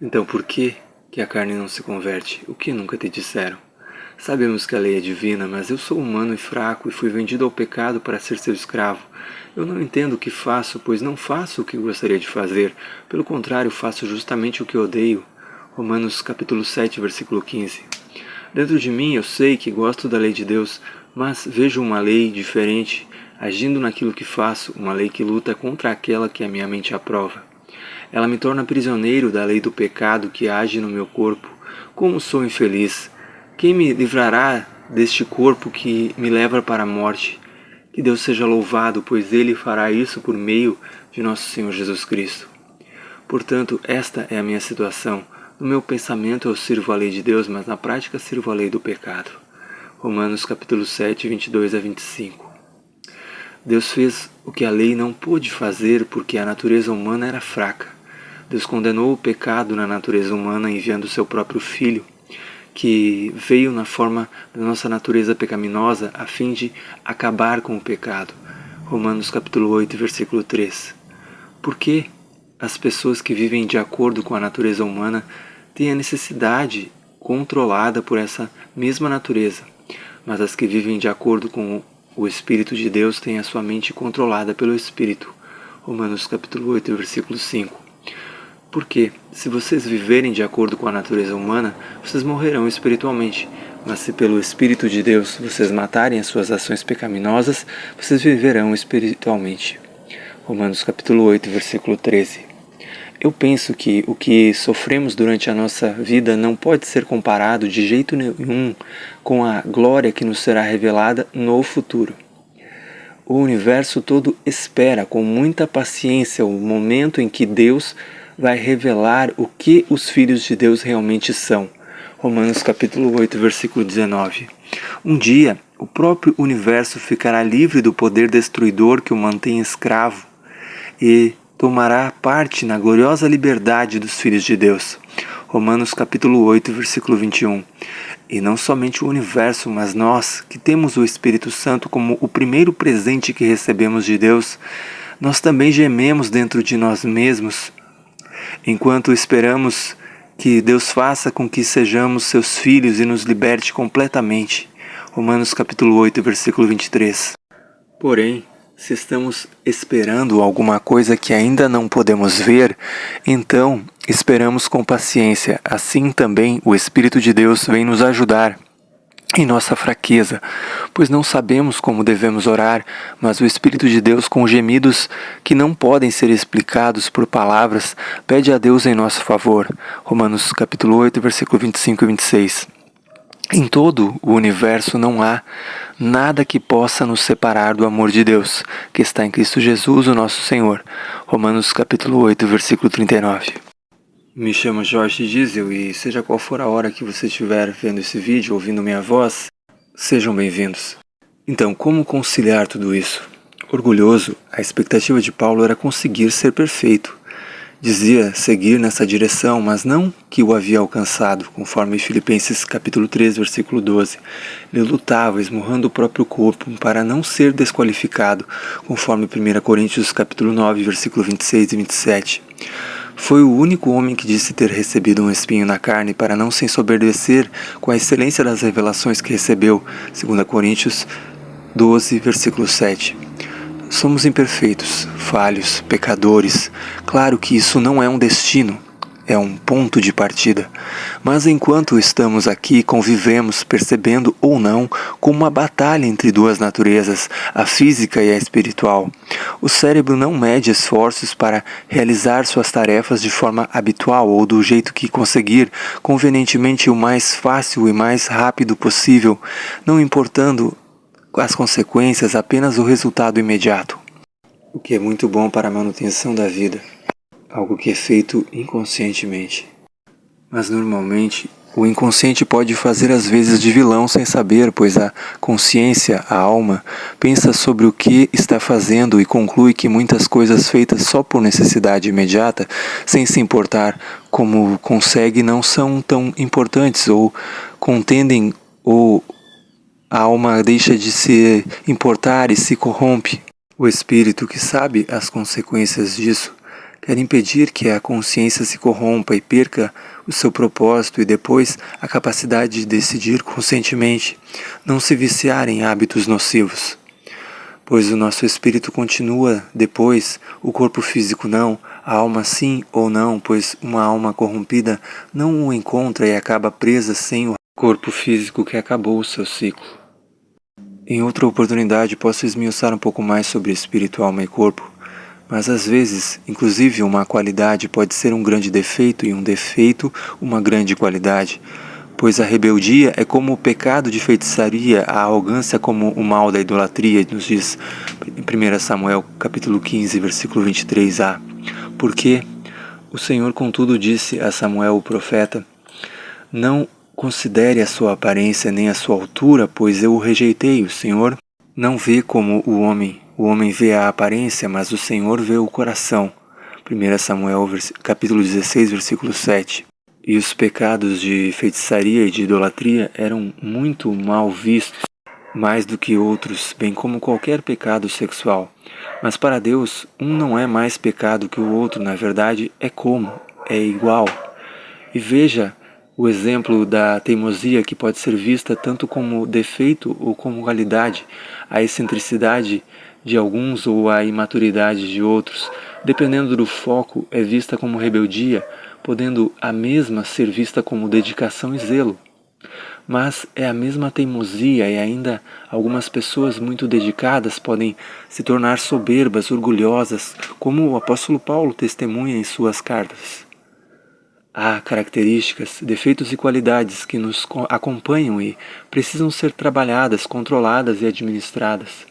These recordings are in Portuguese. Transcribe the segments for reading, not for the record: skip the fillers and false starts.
Então por que a carne não se converte? O que nunca te disseram? Sabemos que a lei é divina, mas eu sou humano e fraco e fui vendido ao pecado para ser seu escravo. Eu não entendo o que faço, pois não faço o que gostaria de fazer. Pelo contrário, faço justamente o que odeio. Romanos capítulo 7, versículo 15. Dentro de mim eu sei que gosto da lei de Deus, mas vejo uma lei diferente, agindo naquilo que faço, uma lei que luta contra aquela que a minha mente aprova. Ela me torna prisioneiro da lei do pecado que age no meu corpo. Como sou infeliz! Quem me livrará deste corpo que me leva para a morte? Que Deus seja louvado, pois Ele fará isso por meio de nosso Senhor Jesus Cristo. Portanto, esta é a minha situação. No meu pensamento eu sirvo a lei de Deus, mas na prática sirvo a lei do pecado. Romanos capítulo 7, 22 a 25. Deus fez o que a lei não pôde fazer porque a natureza humana era fraca. Deus condenou o pecado na natureza humana enviando seu próprio Filho, que veio na forma da nossa natureza pecaminosa a fim de acabar com o pecado. Romanos capítulo 8, versículo 3. Por que as pessoas que vivem de acordo com a natureza humana têm a necessidade controlada por essa mesma natureza, mas as que vivem de acordo com o Espírito de Deus têm a sua mente controlada pelo Espírito? Romanos capítulo 8, versículo 5. Porque, se vocês viverem de acordo com a natureza humana, vocês morrerão espiritualmente. Mas se pelo Espírito de Deus vocês matarem as suas ações pecaminosas, vocês viverão espiritualmente. Romanos capítulo 8, versículo 13. Eu penso que o que sofremos durante a nossa vida não pode ser comparado de jeito nenhum com a glória que nos será revelada no futuro. O universo todo espera com muita paciência o momento em que Deus vai revelar o que os filhos de Deus realmente são. Romanos capítulo 8, versículo 19. Um dia, o próprio universo ficará livre do poder destruidor que o mantém escravo e tomará parte na gloriosa liberdade dos filhos de Deus. Romanos capítulo 8, versículo 21. E não somente o universo, mas nós, que temos o Espírito Santo como o primeiro presente que recebemos de Deus, nós também gememos dentro de nós mesmos, enquanto esperamos que Deus faça com que sejamos seus filhos e nos liberte completamente. Romanos capítulo 8, versículo 23. Porém, se estamos esperando alguma coisa que ainda não podemos ver, então esperamos com paciência. Assim também o Espírito de Deus vem nos ajudar em nossa fraqueza, pois não sabemos como devemos orar, mas o Espírito de Deus, com gemidos que não podem ser explicados por palavras, pede a Deus em nosso favor. Romanos capítulo 8, versículo 25 e 26. Em todo o universo não há nada que possa nos separar do amor de Deus, que está em Cristo Jesus, o nosso Senhor. Romanos capítulo 8, versículo 39. Me chamo Jorge Diesel e seja qual for a hora que você estiver vendo esse vídeo, ouvindo minha voz, sejam bem-vindos. Então, como conciliar tudo isso? Orgulhoso, a expectativa de Paulo era conseguir ser perfeito. Dizia seguir nessa direção, mas não que o havia alcançado, conforme Filipenses capítulo 3, versículo 12. Ele lutava, esmurrando o próprio corpo, para não ser desqualificado, conforme 1 Coríntios capítulo 9, versículo 26 e 27. Foi o único homem que disse ter recebido um espinho na carne para não se ensoberbecer com a excelência das revelações que recebeu, 2 Coríntios 12, versículo 7. Somos imperfeitos, falhos, pecadores. Claro que isso não é um destino, é um ponto de partida. Mas enquanto estamos aqui, convivemos, percebendo ou não, com uma batalha entre duas naturezas, a física e a espiritual. O cérebro não mede esforços para realizar suas tarefas de forma habitual ou do jeito que conseguir, convenientemente o mais fácil e mais rápido possível, não importando as consequências, apenas o resultado imediato. O que é muito bom para a manutenção da vida, algo que é feito inconscientemente. Mas normalmente, o inconsciente pode fazer às vezes de vilão sem saber, pois a consciência, a alma, pensa sobre o que está fazendo e conclui que muitas coisas feitas só por necessidade imediata, sem se importar como consegue, não são tão importantes ou contendem ou a alma deixa de se importar e se corrompe. O espírito que sabe as consequências disso Quer impedir que a consciência se corrompa e perca o seu propósito e depois a capacidade de decidir conscientemente, não se viciar em hábitos nocivos. Pois o nosso espírito continua depois, o corpo físico não, a alma sim ou não, pois uma alma corrompida não o encontra e acaba presa sem o corpo físico que acabou o seu ciclo. Em outra oportunidade posso esmiuçar um pouco mais sobre espírito, alma e corpo, mas às vezes, inclusive, uma qualidade pode ser um grande defeito e um defeito uma grande qualidade, pois a rebeldia é como o pecado de feitiçaria, a arrogância como o mal da idolatria, nos diz em 1 Samuel capítulo 15, versículo 23a. Porque o Senhor, contudo, disse a Samuel, o profeta: não considere a sua aparência nem a sua altura, pois eu o rejeitei. O Senhor não vê como o homem vê a aparência, mas o Senhor vê o coração. 1 Samuel capítulo 16, versículo 7. E os pecados de feitiçaria e de idolatria eram muito mal vistos, mais do que outros, bem como qualquer pecado sexual. Mas para Deus, um não é mais pecado que o outro, na verdade, é igual. E veja o exemplo da teimosia, que pode ser vista tanto como defeito ou como qualidade, a excentricidade de alguns ou a imaturidade de outros, dependendo do foco, é vista como rebeldia, podendo a mesma ser vista como dedicação e zelo. Mas é a mesma teimosia e ainda algumas pessoas muito dedicadas podem se tornar soberbas, orgulhosas, como o apóstolo Paulo testemunha em suas cartas. Há características, defeitos e qualidades que nos acompanham e precisam ser trabalhadas, controladas e administradas.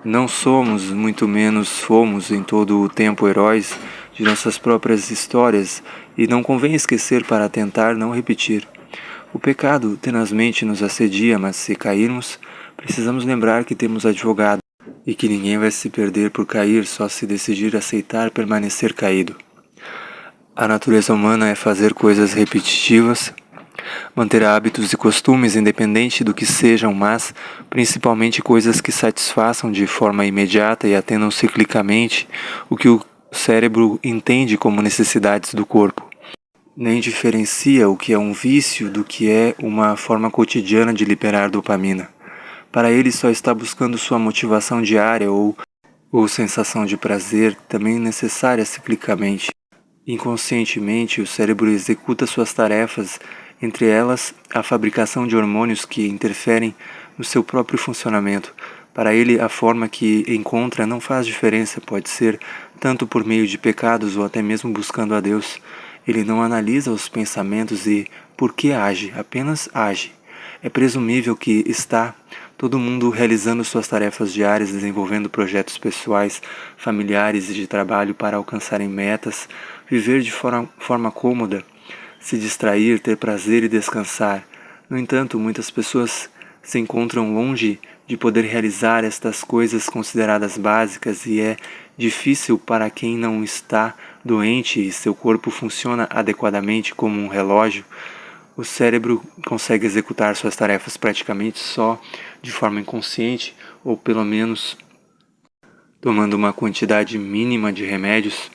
Não somos, muito menos fomos em todo o tempo heróis de nossas próprias histórias e não convém esquecer para tentar não repetir. O pecado tenazmente nos assedia, mas se cairmos, precisamos lembrar que temos advogado e que ninguém vai se perder por cair só se decidir aceitar permanecer caído. A natureza humana é fazer coisas repetitivas, manter hábitos e costumes independente do que sejam, mas principalmente coisas que satisfaçam de forma imediata e atendam ciclicamente o que o cérebro entende como necessidades do corpo. Nem diferencia o que é um vício do que é uma forma cotidiana de liberar dopamina. Para ele só está buscando sua motivação diária ou sensação de prazer, também necessária ciclicamente. Inconscientemente, o cérebro executa suas tarefas, entre elas a fabricação de hormônios que interferem no seu próprio funcionamento. Para ele, a forma que encontra não faz diferença, pode ser tanto por meio de pecados ou até mesmo buscando a Deus. Ele não analisa os pensamentos e por que age, apenas age. É presumível que está todo mundo realizando suas tarefas diárias, desenvolvendo projetos pessoais, familiares e de trabalho para alcançarem metas, viver de forma cômoda, se distrair, ter prazer e descansar. No entanto, muitas pessoas se encontram longe de poder realizar estas coisas consideradas básicas e é difícil para quem não está doente e seu corpo funciona adequadamente como um relógio. O cérebro consegue executar suas tarefas praticamente só de forma inconsciente ou pelo menos tomando uma quantidade mínima de remédios.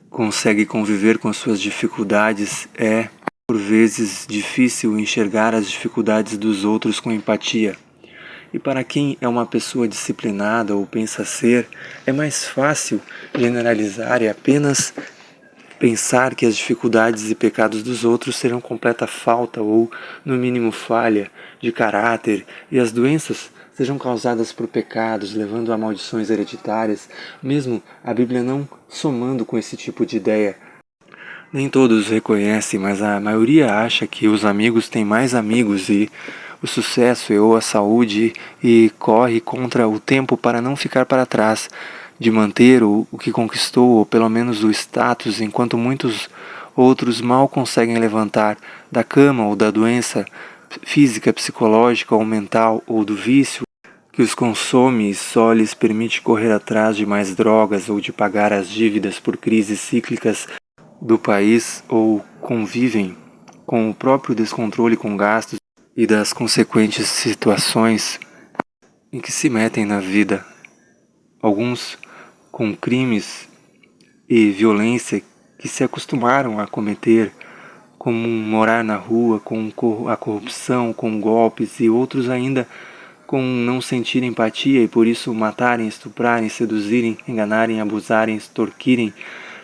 Consegue conviver com suas dificuldades. É, por vezes, difícil enxergar as dificuldades dos outros com empatia. E para quem é uma pessoa disciplinada ou pensa ser, é mais fácil generalizar e apenas pensar que as dificuldades e pecados dos outros serão completa falta ou, no mínimo, falha de caráter e as doenças sejam causadas por pecados, levando a maldições hereditárias, mesmo a Bíblia não somando com esse tipo de ideia. Nem todos reconhecem, mas a maioria acha que os amigos têm mais amigos e o sucesso ou a saúde e corre contra o tempo para não ficar para trás, de manter o que conquistou, ou pelo menos o status, enquanto muitos outros mal conseguem levantar da cama ou da doença física, psicológica ou mental ou do vício que os consome e só lhes permite correr atrás de mais drogas ou de pagar as dívidas por crises cíclicas do país ou convivem com o próprio descontrole com gastos e das consequentes situações em que se metem na vida. Alguns com crimes e violência que se acostumaram a cometer, como morar na rua, com a corrupção, com golpes e outros ainda com não sentir empatia e por isso matarem, estuprarem, seduzirem, enganarem, abusarem, extorquirem,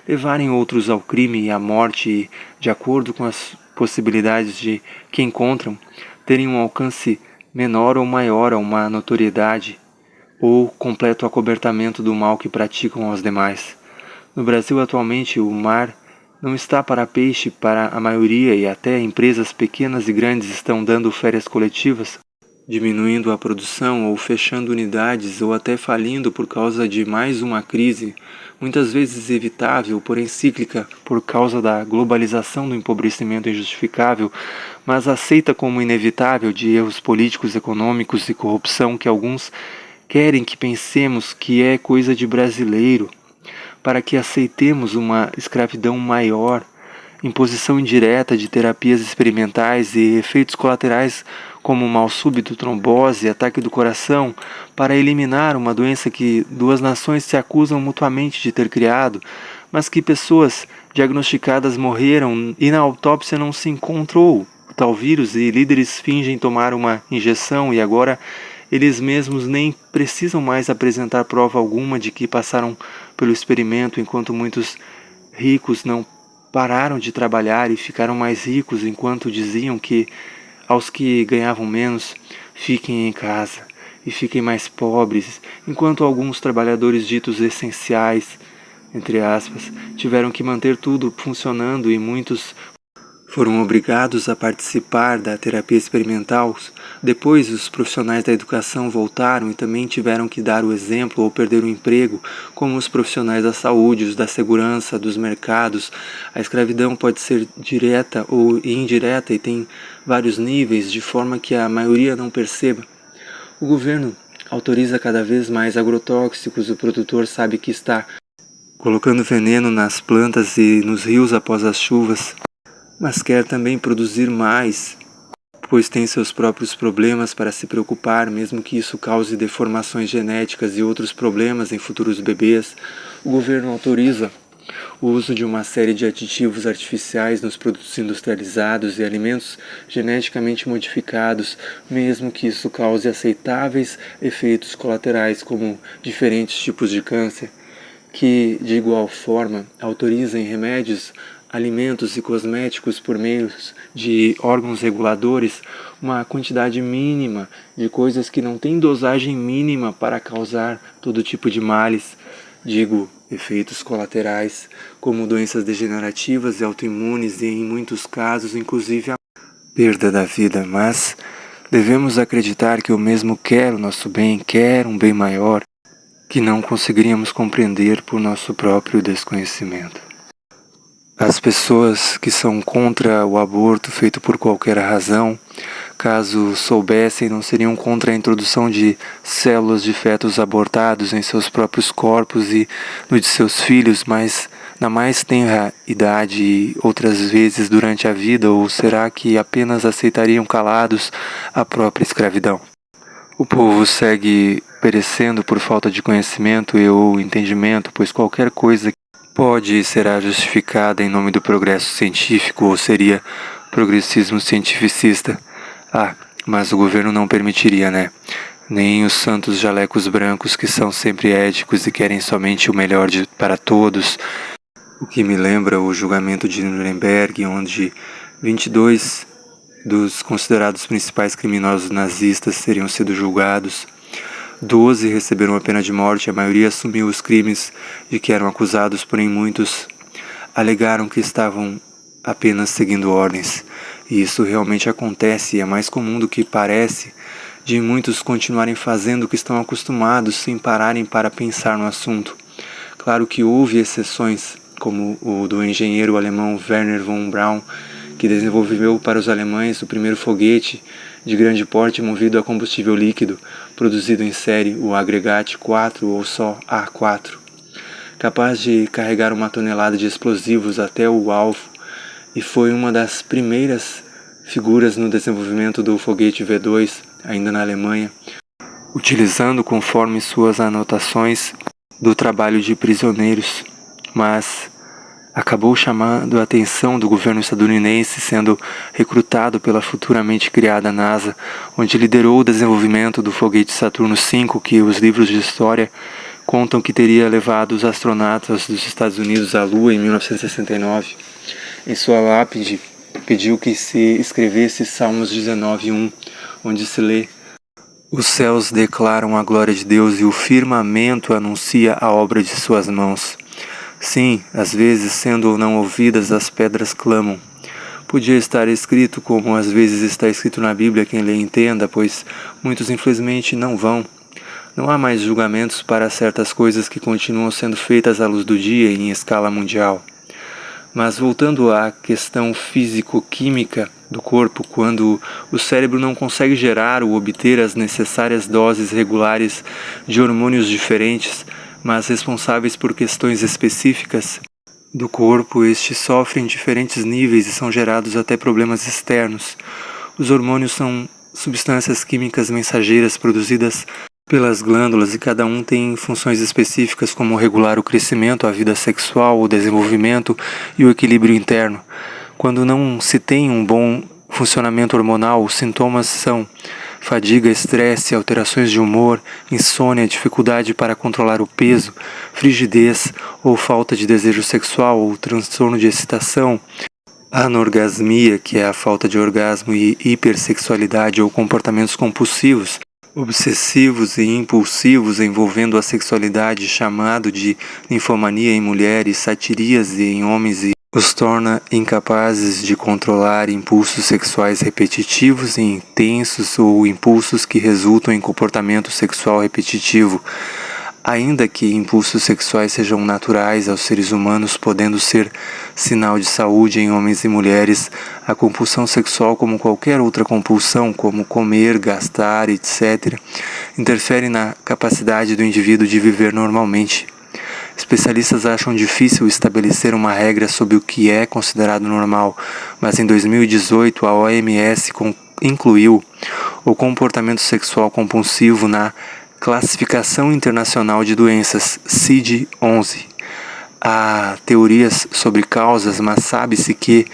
levarem outros ao crime e à morte, de acordo com as possibilidades de que encontram, terem um alcance menor ou maior a uma notoriedade ou completo acobertamento do mal que praticam aos demais. No Brasil atualmente o mar não está para peixe para a maioria e até empresas pequenas e grandes estão dando férias coletivas, diminuindo a produção ou fechando unidades ou até falindo por causa de mais uma crise, muitas vezes evitável, porém cíclica, por causa da globalização do empobrecimento injustificável, mas aceita como inevitável de erros políticos, econômicos e corrupção que alguns querem que pensemos que é coisa de brasileiro, para que aceitemos uma escravidão maior, imposição indireta de terapias experimentais e efeitos colaterais como mal súbito, trombose, ataque do coração, para eliminar uma doença que duas nações se acusam mutuamente de ter criado, mas que pessoas diagnosticadas morreram e na autópsia não se encontrou o tal vírus e líderes fingem tomar uma injeção e agora eles mesmos nem precisam mais apresentar prova alguma de que passaram pelo experimento, enquanto muitos ricos não pararam de trabalhar e ficaram mais ricos enquanto diziam que aos que ganhavam menos, fiquem em casa e fiquem mais pobres, enquanto alguns trabalhadores ditos essenciais, entre aspas, tiveram que manter tudo funcionando e muitos foram obrigados a participar da terapia experimental. Depois, os profissionais da educação voltaram e também tiveram que dar o exemplo ou perder o emprego, como os profissionais da saúde, os da segurança, dos mercados. A escravidão pode ser direta ou indireta e tem vários níveis, de forma que a maioria não perceba. O governo autoriza cada vez mais agrotóxicos, o produtor sabe que está colocando veneno nas plantas e nos rios após as chuvas, mas quer também produzir mais, pois tem seus próprios problemas para se preocupar, mesmo que isso cause deformações genéticas e outros problemas em futuros bebês. O governo autoriza o uso de uma série de aditivos artificiais nos produtos industrializados e alimentos geneticamente modificados, mesmo que isso cause aceitáveis efeitos colaterais, como diferentes tipos de câncer, que, de igual forma, autorizam remédios, alimentos e cosméticos por meio de órgãos reguladores uma quantidade mínima de coisas que não têm dosagem mínima para causar todo tipo de males, digo, efeitos colaterais, como doenças degenerativas e autoimunes e, em muitos casos, inclusive a perda da vida. Mas devemos acreditar que o mesmo quer o nosso bem, quer um bem maior, que não conseguiríamos compreender por nosso próprio desconhecimento. As pessoas que são contra o aborto feito por qualquer razão, caso soubessem, não seriam contra a introdução de células de fetos abortados em seus próprios corpos e no de seus filhos, mas na mais tenra idade e outras vezes durante a vida, ou será que apenas aceitariam calados a própria escravidão? O povo segue perecendo por falta de conhecimento e ou entendimento, pois qualquer coisa pode e será justificada em nome do progresso científico ou seria progressismo cientificista. Mas o governo não permitiria, né? Nem os santos jalecos brancos que são sempre éticos e querem somente o melhor para todos. O que me lembra o julgamento de Nuremberg, onde 22 dos considerados principais criminosos nazistas teriam sido julgados. 12 receberam a pena de morte, a maioria assumiu os crimes de que eram acusados, porém muitos alegaram que estavam apenas seguindo ordens. E isso realmente acontece e é mais comum do que parece, de muitos continuarem fazendo o que estão acostumados sem pararem para pensar no assunto. Claro que houve exceções, como o do engenheiro alemão Werner von Braun, que desenvolveu para os alemães o primeiro foguete de grande porte movido a combustível líquido, produzido em série, o Agregate 4 ou só A4, capaz de carregar 1 tonelada de explosivos até o alvo, e foi uma das primeiras figuras no desenvolvimento do foguete V2, ainda na Alemanha, utilizando, conforme suas anotações, do trabalho de prisioneiros. mas acabou chamando a atenção do governo estadunidense, sendo recrutado pela futuramente criada NASA, onde liderou o desenvolvimento do foguete Saturno V, que os livros de história contam que teria levado os astronautas dos Estados Unidos à Lua em 1969. Em sua lápide, pediu que se escrevesse Salmos 19:1, onde se lê: os céus declaram a glória de Deus e o firmamento anuncia a obra de suas mãos. Sim, às vezes, sendo ou não ouvidas, as pedras clamam. Podia estar escrito como às vezes está escrito na Bíblia, quem lê entenda, pois muitos infelizmente não vão. Não há mais julgamentos para certas coisas que continuam sendo feitas à luz do dia e em escala mundial. Mas voltando à questão físico-química do corpo, quando o cérebro não consegue gerar ou obter as necessárias doses regulares de hormônios diferentes, mas responsáveis por questões específicas do corpo, estes sofrem diferentes níveis e são gerados até problemas externos. Os hormônios são substâncias químicas mensageiras produzidas pelas glândulas e cada um tem funções específicas como regular o crescimento, a vida sexual, o desenvolvimento e o equilíbrio interno. Quando não se tem um bom funcionamento hormonal, os sintomas são fadiga, estresse, alterações de humor, insônia, dificuldade para controlar o peso, frigidez ou falta de desejo sexual ou transtorno de excitação, anorgasmia, que é a falta de orgasmo, e hipersexualidade ou comportamentos compulsivos, obsessivos e impulsivos envolvendo a sexualidade, chamado de ninfomania em mulheres, satiríase em homens, e os torna incapazes de controlar impulsos sexuais repetitivos e intensos ou impulsos que resultam em comportamento sexual repetitivo. Ainda que impulsos sexuais sejam naturais aos seres humanos, podendo ser sinal de saúde em homens e mulheres, a compulsão sexual, como qualquer outra compulsão, como comer, gastar, etc., interfere na capacidade do indivíduo de viver normalmente. Especialistas acham difícil estabelecer uma regra sobre o que é considerado normal, mas em 2018 a OMS incluiu o comportamento sexual compulsivo na Classificação Internacional de Doenças, CID-11. Há teorias sobre causas, mas sabe-se que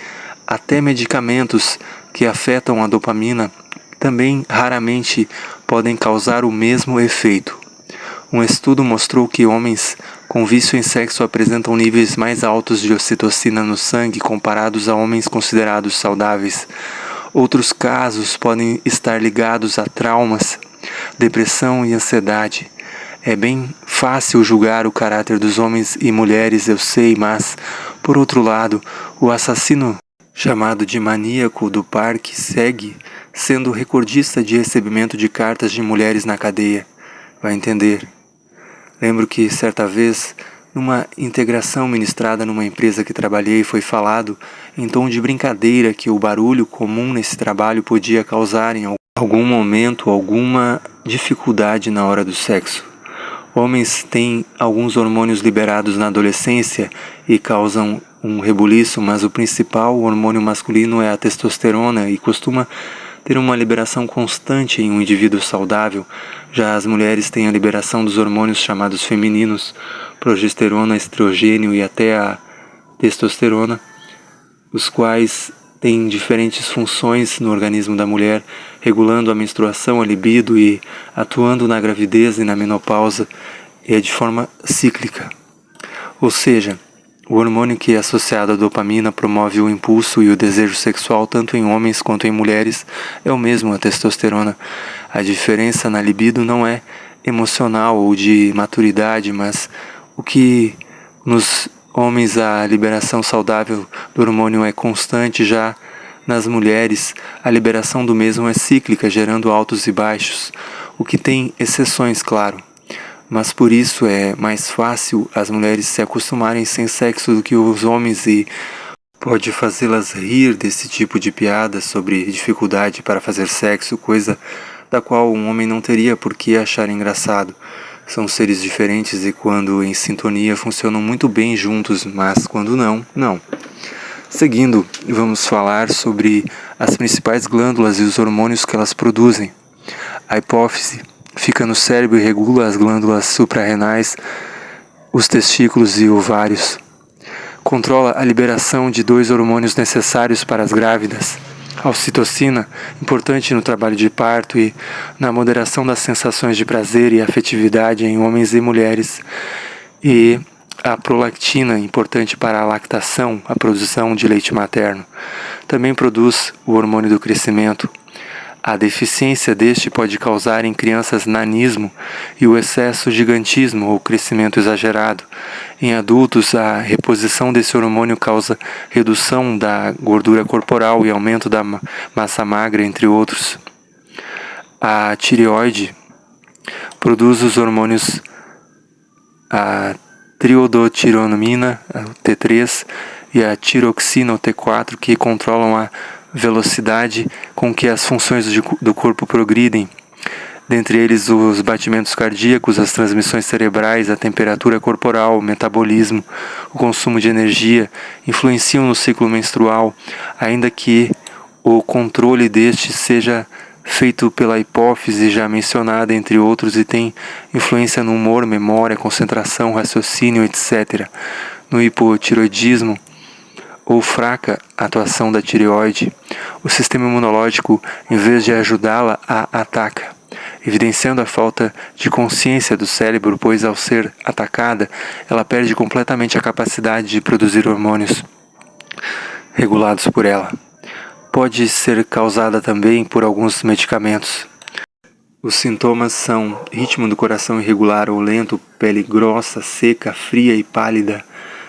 até medicamentos que afetam a dopamina também raramente podem causar o mesmo efeito. Um estudo mostrou que homens com vício em sexo apresentam níveis mais altos de ocitocina no sangue comparados a homens considerados saudáveis. Outros casos podem estar ligados a traumas, depressão e ansiedade. É bem fácil julgar o caráter dos homens e mulheres, eu sei, mas, por outro lado, o assassino chamado de maníaco do parque segue sendo recordista de recebimento de cartas de mulheres na cadeia. Vai entender. Lembro que, certa vez, numa integração ministrada numa empresa que trabalhei, foi falado, em tom de brincadeira, que o barulho comum nesse trabalho podia causar em algum momento alguma dificuldade na hora do sexo. Homens têm alguns hormônios liberados na adolescência e causam um rebuliço, mas o principal hormônio masculino é a testosterona e costuma ter uma liberação constante em um indivíduo saudável. Já as mulheres têm a liberação dos hormônios chamados femininos, progesterona, estrogênio e até a testosterona, os quais têm diferentes funções no organismo da mulher, regulando a menstruação, a libido e atuando na gravidez e na menopausa, e de forma cíclica. Ou seja, o hormônio que é associado à dopamina promove o impulso e o desejo sexual tanto em homens quanto em mulheres é o mesmo, a testosterona. A diferença na libido não é emocional ou de maturidade, mas o que nos homens a liberação saudável do hormônio é constante, já nas mulheres a liberação do mesmo é cíclica, gerando altos e baixos, o que tem exceções, claro. Mas por isso é mais fácil as mulheres se acostumarem sem sexo do que os homens, e pode fazê-las rir desse tipo de piada sobre dificuldade para fazer sexo, coisa da qual um homem não teria por que achar engraçado. São seres diferentes e quando em sintonia funcionam muito bem juntos, mas quando não, não. Seguindo, vamos falar sobre as principais glândulas e os hormônios que elas produzem. A hipófise fica no cérebro e regula as glândulas suprarrenais, os testículos e ovários. Controla a liberação de 2 hormônios necessários para as grávidas. A ocitocina, importante no trabalho de parto e na moderação das sensações de prazer e afetividade em homens e mulheres. E a prolactina, importante para a lactação, a produção de leite materno. Também produz o hormônio do crescimento. A deficiência deste pode causar em crianças nanismo e o excesso gigantismo ou crescimento exagerado. Em adultos, a reposição desse hormônio causa redução da gordura corporal e aumento da massa magra, entre outros. A tireoide produz os hormônios a triodotironina, T3, e a tiroxina, T4, que controlam a velocidade com que as funções do corpo progridem, dentre eles os batimentos cardíacos, as transmissões cerebrais, a temperatura corporal, o metabolismo, o consumo de energia, influenciam no ciclo menstrual, ainda que o controle deste seja feito pela hipófise já mencionada, entre outros, e tem influência no humor, memória, concentração, raciocínio, etc. No hipotiroidismo, ou fraca atuação da tireoide, o sistema imunológico, em vez de ajudá-la, a ataca, evidenciando a falta de consciência do cérebro, pois ao ser atacada, ela perde completamente a capacidade de produzir hormônios regulados por ela. Pode ser causada também por alguns medicamentos. Os sintomas são ritmo do coração irregular ou lento, pele grossa, seca, fria e pálida,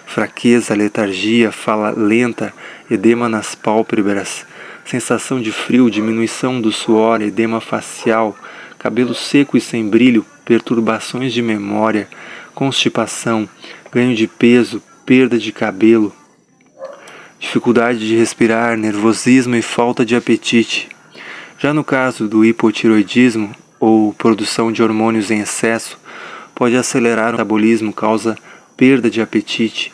fraqueza, letargia, fala lenta, edema nas pálpebras, sensação de frio, diminuição do suor, edema facial, cabelo seco e sem brilho, perturbações de memória, constipação, ganho de peso, perda de cabelo, dificuldade de respirar, nervosismo e falta de apetite. Já no caso do hipotiroidismo, ou produção de hormônios em excesso, pode acelerar o metabolismo, causa perda de apetite,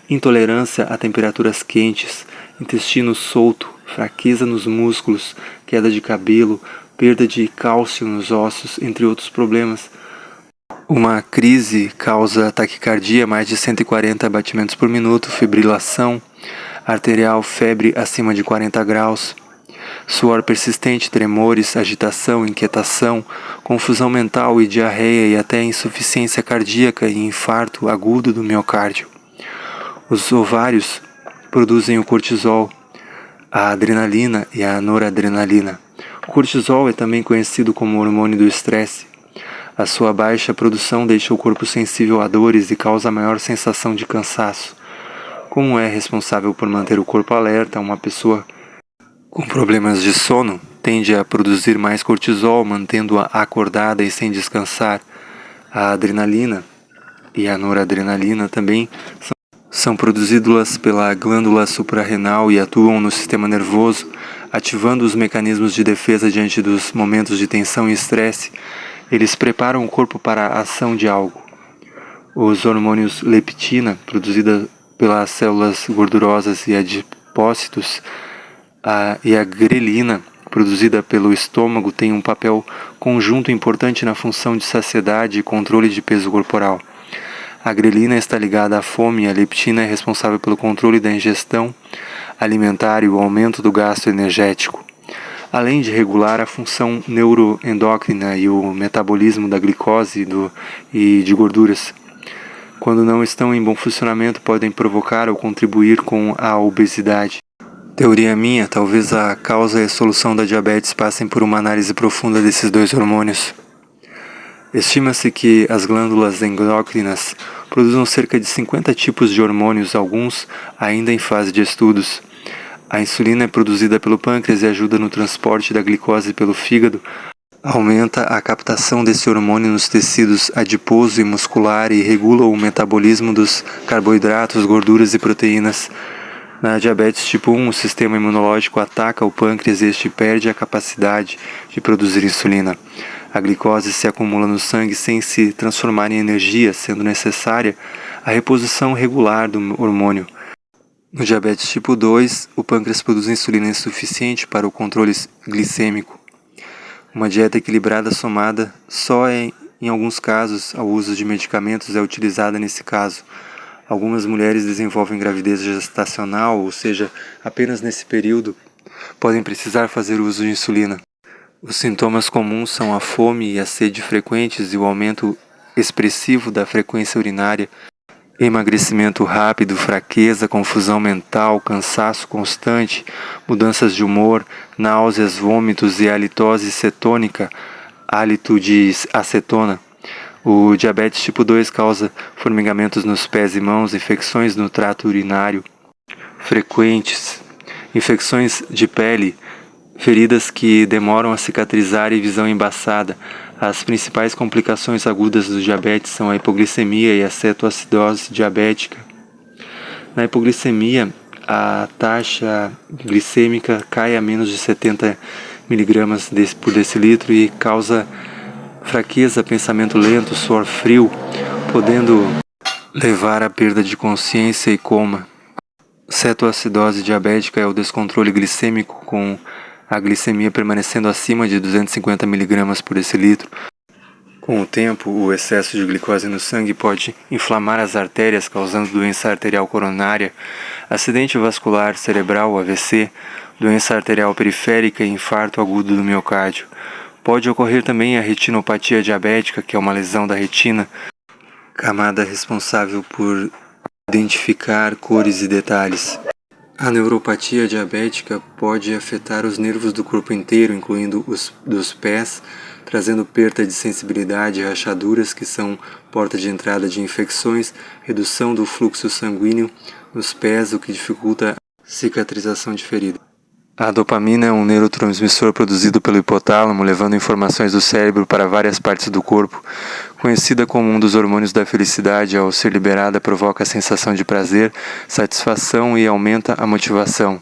intolerância a temperaturas quentes, intestino solto, fraqueza nos músculos, queda de cabelo, perda de cálcio nos ossos, entre outros problemas. Uma crise causa taquicardia, mais de 140 batimentos por minuto, fibrilação arterial, febre acima de 40 graus, suor persistente, tremores, agitação, inquietação, confusão mental e diarreia e até insuficiência cardíaca e infarto agudo do miocárdio. Os ovários produzem o cortisol, a adrenalina e a noradrenalina. O cortisol é também conhecido como hormônio do estresse. A sua baixa produção deixa o corpo sensível a dores e causa maior sensação de cansaço. Como é responsável por manter o corpo alerta, uma pessoa com problemas de sono tende a produzir mais cortisol, mantendo-a acordada e sem descansar. A adrenalina e a noradrenalina também são produzidas pela glândula suprarrenal e atuam no sistema nervoso, ativando os mecanismos de defesa diante dos momentos de tensão e estresse. Eles preparam o corpo para a ação de algo. Os hormônios leptina, produzida pelas células gordurosas e adipócitos, e a grelina, produzida pelo estômago, têm um papel conjunto importante na função de saciedade e controle de peso corporal. A grelina está ligada à fome e a leptina é responsável pelo controle da ingestão alimentar e o aumento do gasto energético, além de regular a função neuroendócrina e o metabolismo da glicose e de gorduras. Quando não estão em bom funcionamento, podem provocar ou contribuir com a obesidade. Teoria minha, talvez a causa e a solução da diabetes passem por uma análise profunda desses 2 hormônios. Estima-se que as glândulas endócrinas produzam cerca de 50 tipos de hormônios, alguns ainda em fase de estudos. A insulina é produzida pelo pâncreas e ajuda no transporte da glicose pelo fígado, aumenta a captação desse hormônio nos tecidos adiposo e muscular e regula o metabolismo dos carboidratos, gorduras e proteínas. Na diabetes tipo 1, o sistema imunológico ataca o pâncreas e este perde a capacidade de produzir insulina. A glicose se acumula no sangue sem se transformar em energia, sendo necessária a reposição regular do hormônio. No diabetes tipo 2, o pâncreas produz insulina insuficiente para o controle glicêmico. Uma dieta equilibrada somada só em alguns casos ao uso de medicamentos é utilizada nesse caso. Algumas mulheres desenvolvem gravidez gestacional, ou seja, apenas nesse período podem precisar fazer uso de insulina. Os sintomas comuns são a fome e a sede frequentes e o aumento expressivo da frequência urinária, emagrecimento rápido, fraqueza, confusão mental, cansaço constante, mudanças de humor, náuseas, vômitos e halitose cetônica, hálito de acetona. O diabetes tipo 2 causa formigamentos nos pés e mãos, infecções no trato urinário frequentes, infecções de pele, feridas que demoram a cicatrizar e visão embaçada. As principais complicações agudas do diabetes são a hipoglicemia e a cetoacidose diabética. Na hipoglicemia, a taxa glicêmica cai a menos de 70 mg por decilitro e causa fraqueza, pensamento lento, suor frio, podendo levar à perda de consciência e coma. Cetoacidose diabética é o descontrole glicêmico com a glicemia permanecendo acima de 250 mg por decilitro. Com o tempo, o excesso de glicose no sangue pode inflamar as artérias, causando doença arterial coronária, acidente vascular cerebral, AVC, doença arterial periférica e infarto agudo do miocárdio. Pode ocorrer também a retinopatia diabética, que é uma lesão da retina, camada responsável por identificar cores e detalhes. A neuropatia diabética pode afetar os nervos do corpo inteiro, incluindo os dos pés, trazendo perda de sensibilidade e rachaduras, que são porta de entrada de infecções, redução do fluxo sanguíneo nos pés, o que dificulta a cicatrização de ferida. A dopamina é um neurotransmissor produzido pelo hipotálamo, levando informações do cérebro para várias partes do corpo. Conhecida como um dos hormônios da felicidade, ao ser liberada provoca a sensação de prazer, satisfação e aumenta a motivação.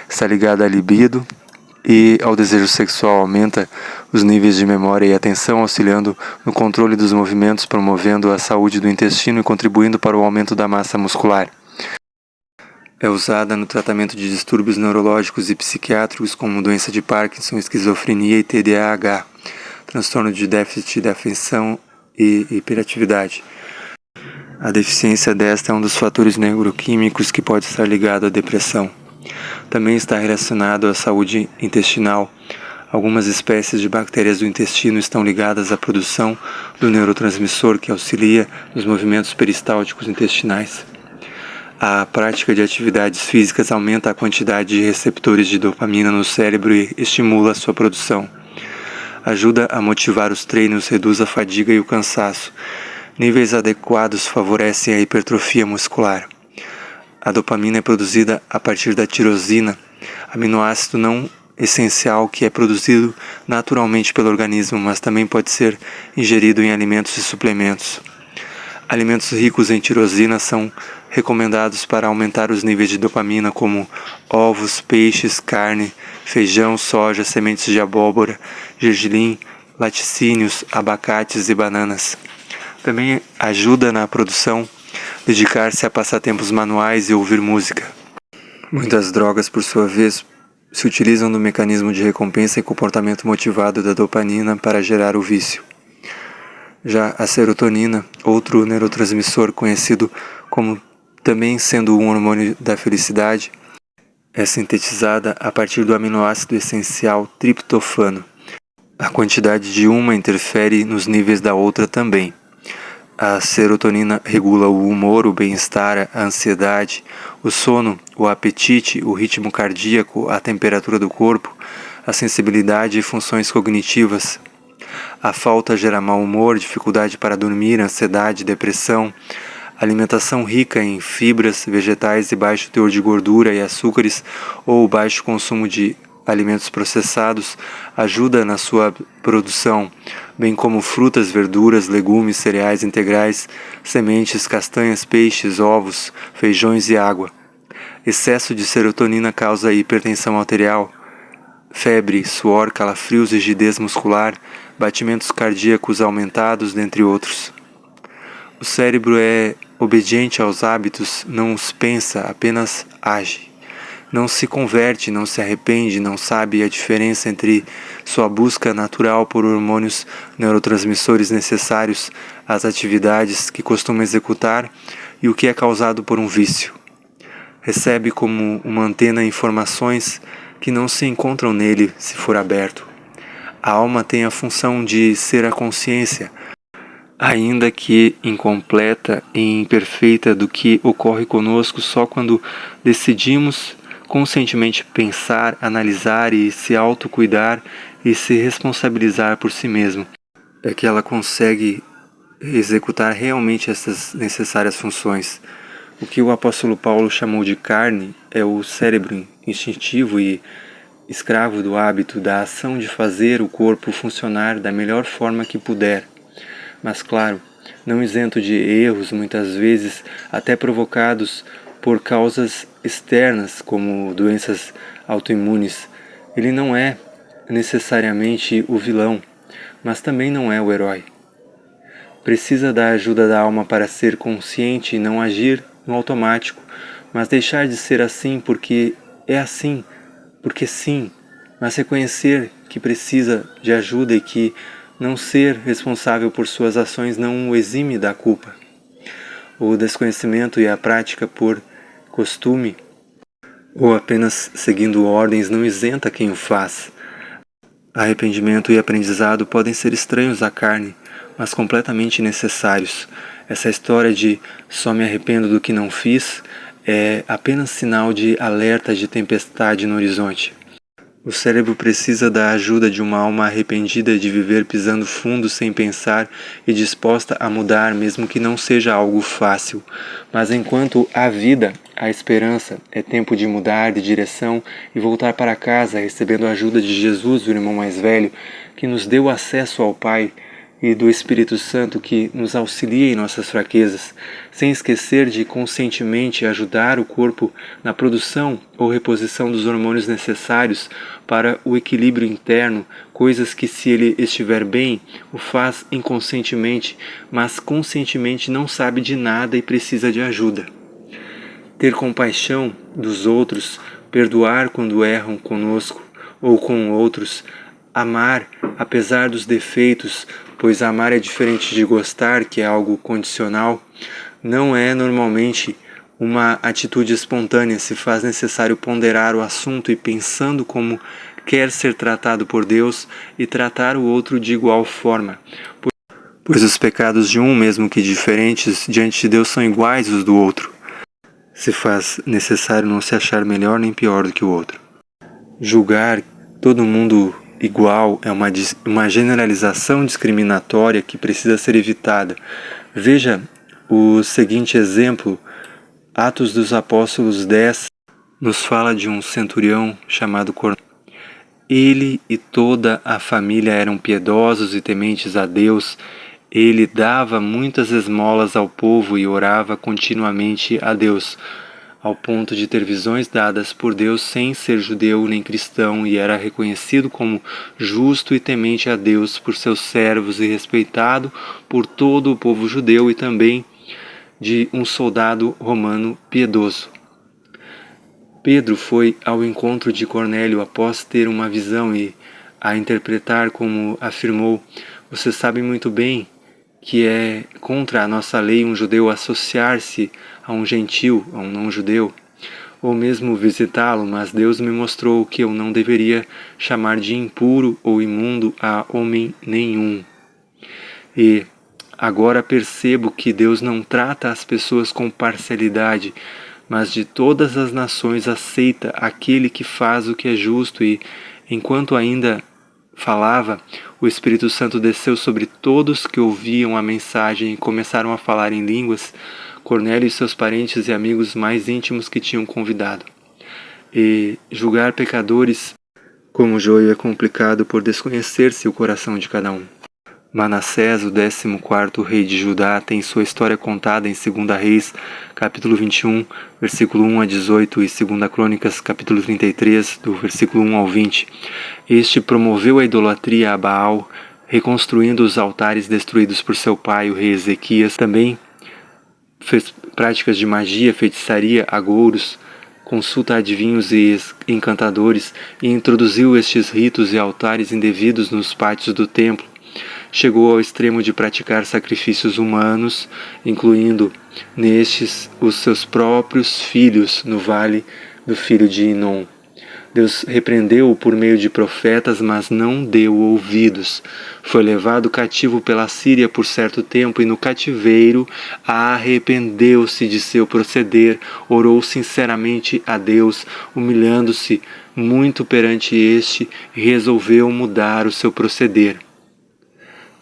Está ligada à libido e ao desejo sexual, aumenta os níveis de memória e atenção, auxiliando no controle dos movimentos, promovendo a saúde do intestino e contribuindo para o aumento da massa muscular. É usada no tratamento de distúrbios neurológicos e psiquiátricos como doença de Parkinson, esquizofrenia e TDAH, transtorno de déficit de atenção e hiperatividade. A deficiência desta é um dos fatores neuroquímicos que pode estar ligado à depressão. Também está relacionado à saúde intestinal. Algumas espécies de bactérias do intestino estão ligadas à produção do neurotransmissor que auxilia nos movimentos peristálticos intestinais. A prática de atividades físicas aumenta a quantidade de receptores de dopamina no cérebro e estimula a sua produção. Ajuda a motivar os treinos, reduz a fadiga e o cansaço. Níveis adequados favorecem a hipertrofia muscular. A dopamina é produzida a partir da tirosina, aminoácido não essencial que é produzido naturalmente pelo organismo, mas também pode ser ingerido em alimentos e suplementos. Alimentos ricos em tirosina são recomendados para aumentar os níveis de dopamina, como ovos, peixes, carne, feijão, soja, sementes de abóbora, gergelim, laticínios, abacates e bananas. Também ajuda na produção dedicar-se a passatempos manuais e ouvir música. Muitas drogas, por sua vez, se utilizam do mecanismo de recompensa e comportamento motivado da dopamina para gerar o vício. Já a serotonina, outro neurotransmissor conhecido como também sendo um hormônio da felicidade, é sintetizada a partir do aminoácido essencial triptofano. A quantidade de uma interfere nos níveis da outra também. A serotonina regula o humor, o bem-estar, a ansiedade, o sono, o apetite, o ritmo cardíaco, a temperatura do corpo, a sensibilidade e funções cognitivas. A falta gera mau humor, dificuldade para dormir, ansiedade, depressão. Alimentação rica em fibras vegetais e baixo teor de gordura e açúcares ou baixo consumo de alimentos processados ajuda na sua produção, bem como frutas, verduras, legumes, cereais integrais, sementes, castanhas, peixes, ovos, feijões e água. Excesso de serotonina causa hipertensão arterial, febre, suor, calafrios, rigidez muscular, batimentos cardíacos aumentados, dentre outros. O cérebro é obediente aos hábitos, não os pensa, apenas age. Não se converte, não se arrepende, não sabe a diferença entre sua busca natural por hormônios neurotransmissores necessários às atividades que costuma executar e o que é causado por um vício. Recebe como uma antena informações que não se encontram nele se for aberto. A alma tem a função de ser a consciência, ainda que incompleta e imperfeita, do que ocorre conosco só quando decidimos conscientemente pensar, analisar e se autocuidar e se responsabilizar por si mesmo. É que ela consegue executar realmente essas necessárias funções. O que o apóstolo Paulo chamou de carne é o cérebro instintivo e escravo do hábito, da ação de fazer o corpo funcionar da melhor forma que puder. Mas claro, não isento de erros, muitas vezes até provocados por causas externas, como doenças autoimunes. Ele não é necessariamente o vilão, mas também não é o herói. Precisa da ajuda da alma para ser consciente e não agir no automático, mas deixar de ser assim porque é assim, porque sim, mas reconhecer que precisa de ajuda e que não ser responsável por suas ações não o exime da culpa. O desconhecimento e a prática por costume ou apenas seguindo ordens não isenta quem o faz. Arrependimento e aprendizado podem ser estranhos à carne, mas completamente necessários. Essa história de só me arrependo do que não fiz é apenas sinal de alerta de tempestade no horizonte. O cérebro precisa da ajuda de uma alma arrependida de viver pisando fundo sem pensar e disposta a mudar, mesmo que não seja algo fácil. Mas enquanto há vida, há esperança, é tempo de mudar de direção e voltar para casa, recebendo a ajuda de Jesus, o irmão mais velho, que nos deu acesso ao Pai, e do Espírito Santo que nos auxilia em nossas fraquezas, sem esquecer de conscientemente ajudar o corpo na produção ou reposição dos hormônios necessários para o equilíbrio interno, coisas que, se ele estiver bem, o faz inconscientemente, mas conscientemente não sabe de nada e precisa de ajuda. Ter compaixão dos outros, perdoar quando erram conosco ou com outros, amar apesar dos defeitos, pois amar é diferente de gostar, que é algo condicional, não é normalmente uma atitude espontânea, se faz necessário ponderar o assunto e pensando como quer ser tratado por Deus e tratar o outro de igual forma. Pois os pecados de um, mesmo que diferentes, diante de Deus são iguais os do outro. Se faz necessário não se achar melhor nem pior do que o outro. Julgar todo mundo igual é uma generalização discriminatória que precisa ser evitada. Veja o seguinte exemplo. Atos dos Apóstolos 10 nos fala de um centurião chamado Cornélio. Ele e toda a família eram piedosos e tementes a Deus. Ele dava muitas esmolas ao povo e orava continuamente a Deus, ao ponto de ter visões dadas por Deus sem ser judeu nem cristão, e era reconhecido como justo e temente a Deus por seus servos e respeitado por todo o povo judeu e também de um soldado romano piedoso. Pedro foi ao encontro de Cornélio após ter uma visão e a interpretar como afirmou: "Você sabe muito bem que é contra a nossa lei um judeu associar-se a um gentil, a um não-judeu, ou mesmo visitá-lo, mas Deus me mostrou que eu não deveria chamar de impuro ou imundo a homem nenhum. E agora percebo que Deus não trata as pessoas com parcialidade, mas de todas as nações aceita aquele que faz o que é justo." E enquanto ainda falava, o Espírito Santo desceu sobre todos que ouviam a mensagem e começaram a falar em línguas, Cornélio e seus parentes e amigos mais íntimos que tinham convidado. E julgar pecadores como joio é complicado por desconhecer-se o coração de cada um. Manassés, o 14º rei de Judá, tem sua história contada em 2 Reis, capítulo 21, versículo 1 a 18, e 2 Crônicas, capítulo 33, do versículo 1 ao 20. Este promoveu a idolatria a Baal, reconstruindo os altares destruídos por seu pai, o rei Ezequias. Também fez práticas de magia, feitiçaria, agouros, consulta a adivinhos e encantadores, e introduziu estes ritos e altares indevidos nos pátios do templo. chegou ao extremo de praticar sacrifícios humanos, incluindo nestes os seus próprios filhos no vale do filho de Inom. Deus repreendeu-o por meio de profetas, mas não deu ouvidos. Foi levado cativo pela Síria por certo tempo e no cativeiro arrependeu-se de seu proceder, orou sinceramente a Deus, humilhando-se muito perante este e resolveu mudar o seu proceder.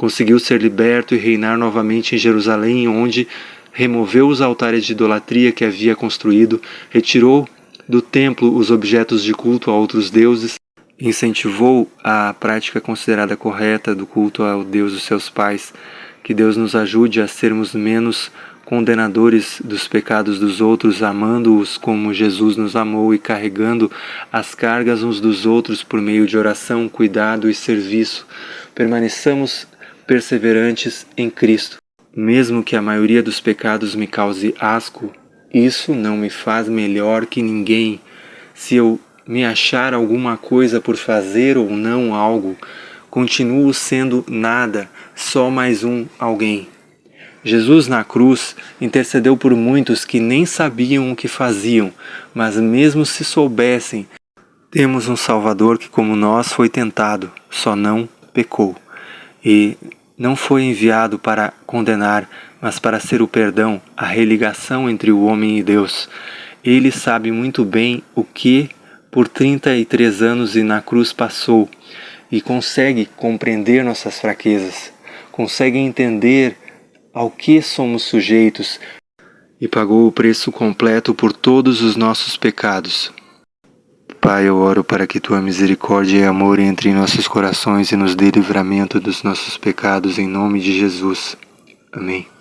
Conseguiu ser liberto e reinar novamente em Jerusalém, onde removeu os altares de idolatria que havia construído, retirou do templo os objetos de culto a outros deuses, incentivou a prática considerada correta do culto ao Deus dos seus pais. Que Deus nos ajude a sermos menos condenadores dos pecados dos outros, amando-os como Jesus nos amou e carregando as cargas uns dos outros por meio de oração, cuidado e serviço. Permaneçamos perseverantes em Cristo. Mesmo que a maioria dos pecados me cause asco, isso não me faz melhor que ninguém. Se eu me achar alguma coisa por fazer ou não algo, continuo sendo nada, só mais um alguém. Jesus na cruz intercedeu por muitos que nem sabiam o que faziam, mas mesmo se soubessem, temos um Salvador que, como nós, foi tentado, só não pecou. E não foi enviado para condenar, mas para ser o perdão, a religação entre o homem e Deus. Ele sabe muito bem o que por 33 anos e na cruz passou e consegue compreender nossas fraquezas, consegue entender ao que somos sujeitos e pagou o preço completo por todos os nossos pecados. Pai, eu oro para que Tua misericórdia e amor entre em nossos corações e nos dê livramento dos nossos pecados em nome de Jesus. Amém.